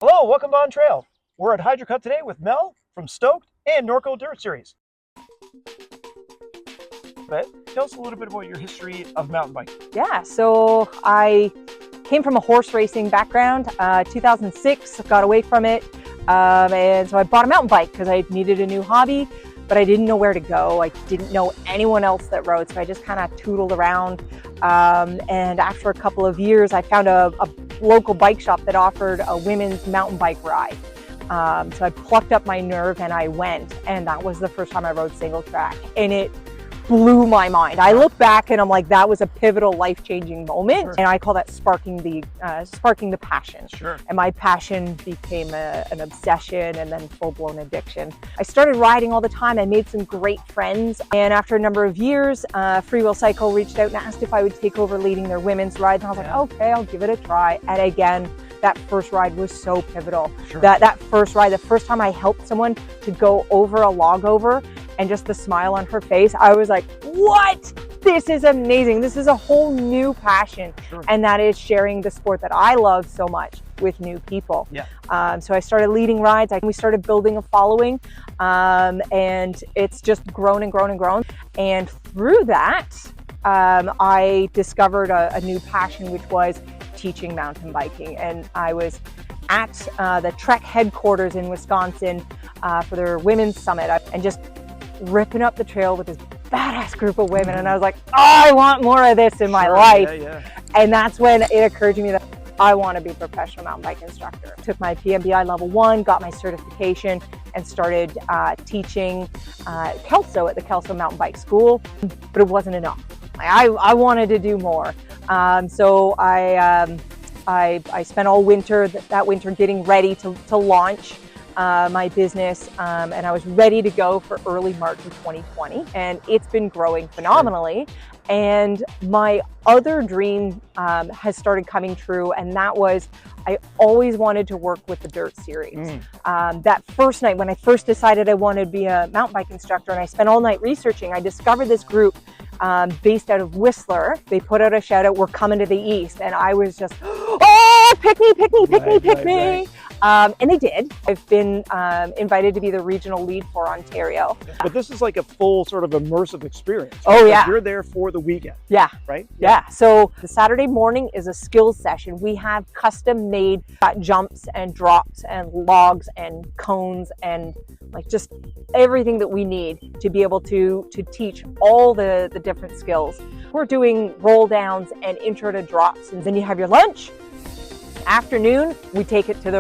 Hello, welcome to On Trail. We're at Hydro Cut today with Mel from Stoked and Norco Dirt Series. But tell us a little bit about your history of mountain biking. Yeah, so I came from a horse racing background. 2006, got away from it, and so I bought a mountain bike because I needed a new hobby, but I didn't know where to go. I didn't know anyone else that rode, so I just kind of tootled around. And after a couple of years, I found a local bike shop that offered a women's mountain bike ride. So I plucked up my nerve and I went, and that was the first time I rode single track, and it blew my mind. I look back and I'm like, that was a pivotal, life-changing moment. Sure. And I call that sparking the passion. Sure. And my passion became an obsession and then full-blown addiction. I started riding all the time. I made some great friends. And after a number of years, Free Will Cycle reached out and asked if I would take over leading their women's rides. And I was like, okay, I'll give it a try. And again, that first ride was so pivotal. Sure. That first ride, the first time I helped someone to go over a log over, and just the smile on her face, I was like, what? This is amazing. This is a whole new passion. Sure. And that is sharing the sport that I love so much with new people. Yeah. So I started leading rides. We started building a following, and it's just grown and grown and grown. And through that, I discovered a new passion, which was teaching mountain biking. And I was at the Trek headquarters in Wisconsin for their women's summit, and just ripping up the trail with this badass group of women. And I was like, oh, I want more of this in my life. And that's when it occurred to me that I want to be a professional mountain bike instructor. Took my PMBI level 1, got my certification, and started teaching Kelso at the Kelso Mountain Bike School, but it wasn't enough. I wanted to do more. So I spent all winter, that winter, getting ready to launch my business, and I was ready to go for early March of 2020, and it's been growing phenomenally. And my other dream has started coming true, and that was, I always wanted to work with the Dirt Series. That first night when I first decided I wanted to be a mountain bike instructor, and I spent all night researching, I discovered this group based out of Whistler. They put out a shout out, "We're coming to the East," and I was just, oh, pick me, pick me, pick me, pick me. And they did. I've been invited to be the regional lead for Ontario. But this is like a full sort of immersive experience. Right? Oh, yeah. Like you're there for the weekend. Yeah. Right? Yeah. So the Saturday morning is a skills session. We have custom made jumps and drops and logs and cones and like just everything that we need to be able to teach all the different skills. We're doing roll downs and intro to drops, and then you have your lunch. Afternoon, we take it to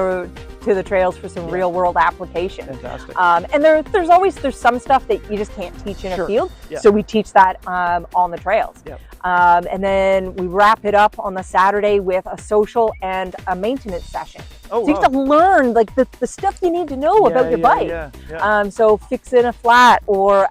the trails for some real world application. Fantastic. And there's some stuff that you just can't teach in a field, so we teach that on the trails. And then we wrap it up on the Saturday with a social and a maintenance session. So you have to learn like the stuff you need to know about your bike. So fixing a flat, or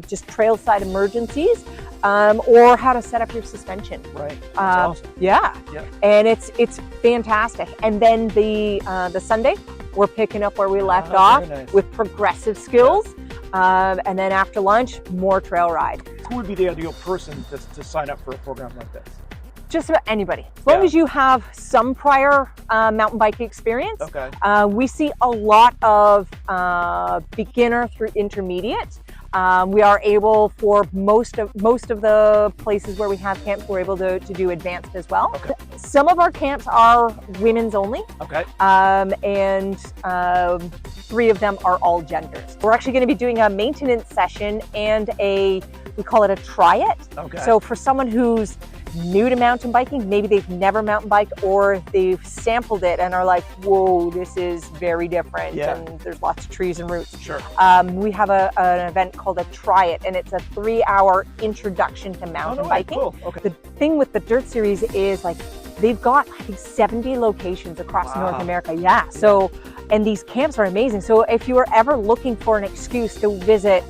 just trail side emergencies, or how to set up your suspension. Right. That's awesome. Yeah. And it's fantastic. And then the Sunday, we're picking up where we left off with progressive skills. And then after lunch, more trail ride. Who would be the ideal person to sign up for a program like this? Just about anybody. As long as you have some prior mountain bike experience. We see a lot of beginner through intermediate. We are able, for most of the places where we have camps, we're able to do advanced as well. Some of our camps are women's only. And 3 of them are all genders. We're actually going to be doing a maintenance session and we call it a try-it. So for someone who's new to mountain biking, maybe they've never mountain biked, or they've sampled it and are like, whoa, this is very different, and there's lots of trees and roots. We have an event called a Try It, and it's a 3-hour introduction to mountain biking. The thing with the Dirt Series is like they've got, I think, 70 locations across North America. So, and these camps are amazing. So if you are ever looking for an excuse to visit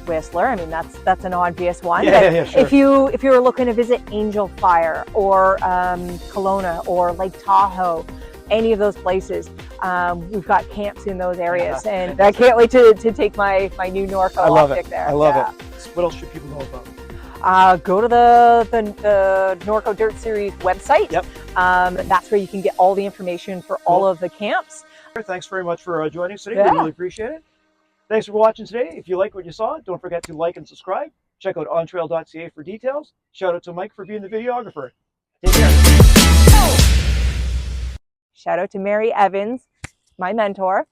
Whistler, I mean, that's an obvious one. Sure. If you were looking to visit Angel Fire or Kelowna or Lake Tahoe, any of those places, we've got camps in those areas, and I can't wait to take my new Norco optic there. I love it. What else should people know about? Go to the Norco Dirt Series website. That's where you can get all the information for all of the camps. Thanks very much for joining us today. Yeah. We really appreciate it. Thanks for watching today. If you like what you saw, don't forget to like and subscribe. Check out ontrail.ca for details. Shout out to Mike for being the videographer. Take care. Shout out to Mary Evans, my mentor.